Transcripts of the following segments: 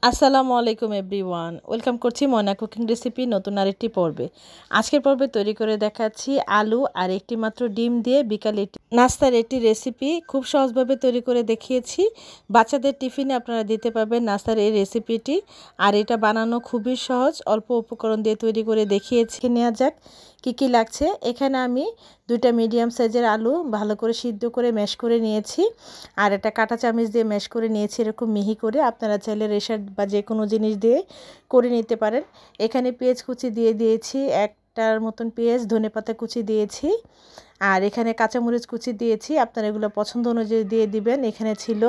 আসসালামু আলাইকুম everyone, welcome করছি ময়না কুকিং রেসিপি নতুন আরেকটি পর্বে। আজকের পর্বে তৈরি করে দেখাচ্ছি আলু আর একটি মাত্র ডিম দিয়ে বিকালে নাস্তার একটি রেসিপি। খুব সহজভাবে তৈরি করে দেখিয়েছি, বাচ্চাদের টিফিনে আপনারা দিতে পারবেন নাস্তার এই রেসিপিটি। আর এটা বানানো খুবই সহজ, অল্প উপকরণ দিয়ে তৈরি করে দেখিয়েছি। নেওয়া যাক কী লাগছে। এখানে আমি 2টা মিডিয়াম সাইজের আলু ভালো করে সিদ্ধ করে ম্যাশ করে নিয়েছি, আর একটা কাঁটা চামচ দিয়ে ম্যাশ করে নিয়েছি এরকম মিহি করে। আপনারা চাইলে রেশার বা যে কোনো জিনিস দিয়ে করে নিতে পারেন। এখানে পেঁয়াজ কুচি দিয়ে দিয়েছি, একটার মতন পেঁয়াজ, ধনেপাতা কুচি দিয়েছি, আর এখানে কাঁচামরিচ কুচি দিয়েছি। আপনারা এগুলো পছন্দ অনুযায়ী দিয়ে দিবেন। এখানে ছিল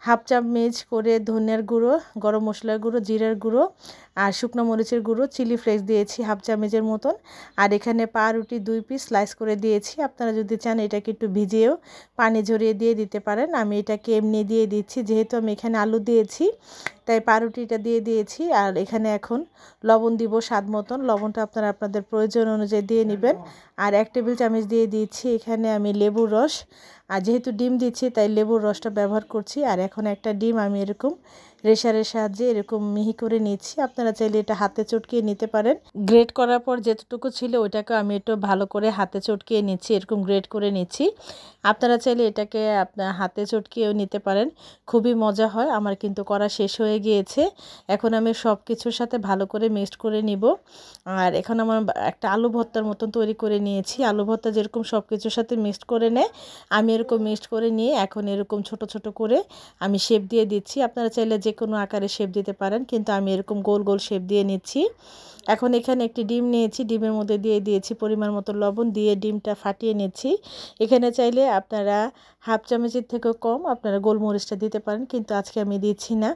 হাফ চামচ করে ধনিয়ার গুঁড়ো, গরম মশলার গুঁড়ো, জিরার গুঁড়ো আর শুকনো মরিচের গুঁড়ো, চিলি ফ্লেক্স দিয়েছি হাফ চামচের মতন। আর এখানে পাউরুটি 2 পিস স্লাইস করে দিয়েছি। আপনারা যদি চান এটাকে একটু ভিজিয়েও পানি ঝরিয়ে দিয়ে দিতে পারেন। আমি এটাকে এমনি দিয়ে দিচ্ছি, যেহেতু আমি এখানে আলু দিয়েছি তাই পাউরুটিটা দিয়ে দিয়েছি। আর এখানে এখন লবণ দিব স্বাদ মতন। লবণটা আপনারা আপনাদের প্রয়োজন অনুযায়ী দিয়ে নেবেন। আর 1 টেবিল চামচ দিয়ে দিচ্ছি এখানে আমি লেবুর রস, আর যেহেতু ডিম দিচ্ছি তাই লেবুর রসটা ব্যবহার করছি। আর এখন একটা ডিম আমি এরকম রেশারের সাহায্যে এরকম মিহি করে নিচ্ছি। আপনারা চাইলে এটা হাতে চটকিয়ে নিতে পারেন। গ্রেট করার পর যেটুকু ছিল ওইটাকে আমি একটু ভালো করে হাতে চটকিয়ে নিচ্ছি, এরকম গ্রেট করে নিচ্ছি। আপনারা চাইলে এটাকে আপনার হাতে চটকিয়েও নিতে পারেন, খুবই মজা হয়। আমার কিন্তু করা শেষ হয়ে গিয়েছে। এখন আমি সব কিছুর সাথে ভালো করে মিক্সড করে নিব। আর এখন আমার একটা আলু ভর্তার মতন তৈরি করে নিয়েছি। আলু ভর্তা যেরকম সব কিছুর সাথে মিক্সড করে নেয়, আমি এরকম মিক্সড করে নিয়ে এখন এরকম ছোট ছোট করে আমি শেপ দিয়ে দিচ্ছি। আপনারা চাইলে যে কোনো আকারে শেপ দিতে পারেন, কিন্তু আমি এরকম গোল গোল শেপ দিয়ে নিচ্ছি। এখন এখানে একটি ডিম নিয়েছি, ডিমের মধ্যে দিয়ে দিয়েছি পরিমাণ মতো লবণ, দিয়ে ডিমটা ফাটিয়ে নিচ্ছি। এখানে চাইলে আপনারা হাফ চামচের থেকেও কম আপনারা গোলমরিচটা দিতে পারেন, কিন্তু আজকে আমি দিচ্ছি না।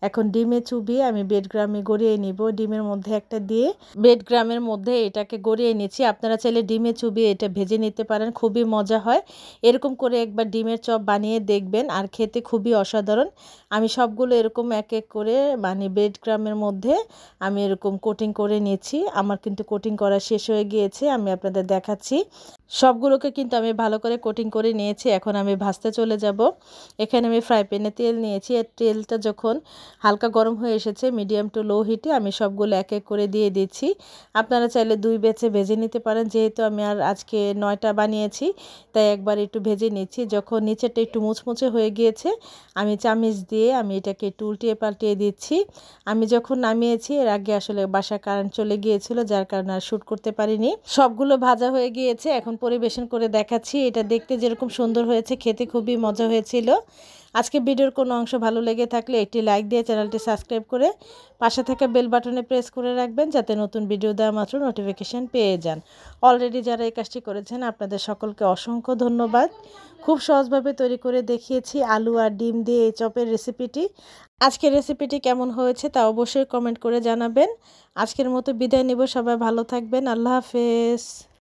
এখন ডিমে চুবিয়ে আমি বেডগ্রামে গড়িয়ে নিব। ডিমের মধ্যে একটা দিয়ে বেডগ্রামের মধ্যে এটাকে গড়িয়ে নিচ্ছি। আপনারা চাইলে ডিমে চুবিয়ে এটা ভেজে নিতে পারেন, খুবই মজা হয়। এরকম করে একবার ডিমের চপ বানিয়ে দেখবেন, আর খেতে খুবই অসাধারণ। আমি সবগুলো এরকম এক এক করে মানে বেডগ্রামের মধ্যে আমি এরকম কোটিং করে নিয়েছি। আমার কিন্তু কোটিং করা শেষ হয়ে গিয়েছে, আমি আপনাদের দেখাচ্ছি। সবগুলোকে কিন্তু আমি ভালো করে কোটিং করে নিয়েছি। এখন আমি ভাজতে চলে যাব। এখানে আমি ফ্রাই প্যানে তেল নিয়েছি, আর তেলটা যখন হালকা গরম হয়ে এসেছে মিডিয়াম টু লো হিটে আমি সবগুলো এক এক করে দিয়ে দিচ্ছি। আপনারা চাইলে 2 ব্যাচে ভেজে নিতে পারেন, যেহেতু আমি আর আজকে 9টা বানিয়েছি তাই একবার একটু ভেজে নিচ্ছি। যখন নিচেরটা একটু মুচমুচে হয়ে গিয়েছে আমি চামচ দিয়ে আমি এটাকে একটু উল্টিয়ে পাল্টিয়ে দিচ্ছি। আমি যখন নামিয়েছি এর আগে আসলে বাসার কারেন্ট চলে গিয়েছিল, যার কারণে আর শ্যুট করতে পারিনি। সবগুলো ভাজা হয়ে গিয়েছে, এখন পরিবেশন করে দেখাচ্ছি। এটা দেখতে যেরকম সুন্দর হয়েছে, খেতে খুবই মজা হয়েছিল। আজকে ভিডিওর কোনো অংশ ভালো লেগে থাকলে একটি লাইক দিয়ে চ্যানেলটি সাবস্ক্রাইব করে পাশে থাকা বেল বাটনে প্রেস করে রাখবেন, যাতে নতুন ভিডিও দেওয়া মাত্র নোটিফিকেশান পেয়ে যান। অলরেডি যারা এই কাজটি করেছেন আপনাদের সকলকে অসংখ্য ধন্যবাদ। খুব সহজভাবে তৈরি করে দেখিয়েছি আলু আর ডিম দিয়ে এই চপের রেসিপিটি। আজকের রেসিপিটি কেমন হয়েছে তা অবশ্যই কমেন্ট করে জানাবেন। আজকের মতো বিদায় নিব, সবাই ভালো থাকবেন। আল্লাহ হাফেজ।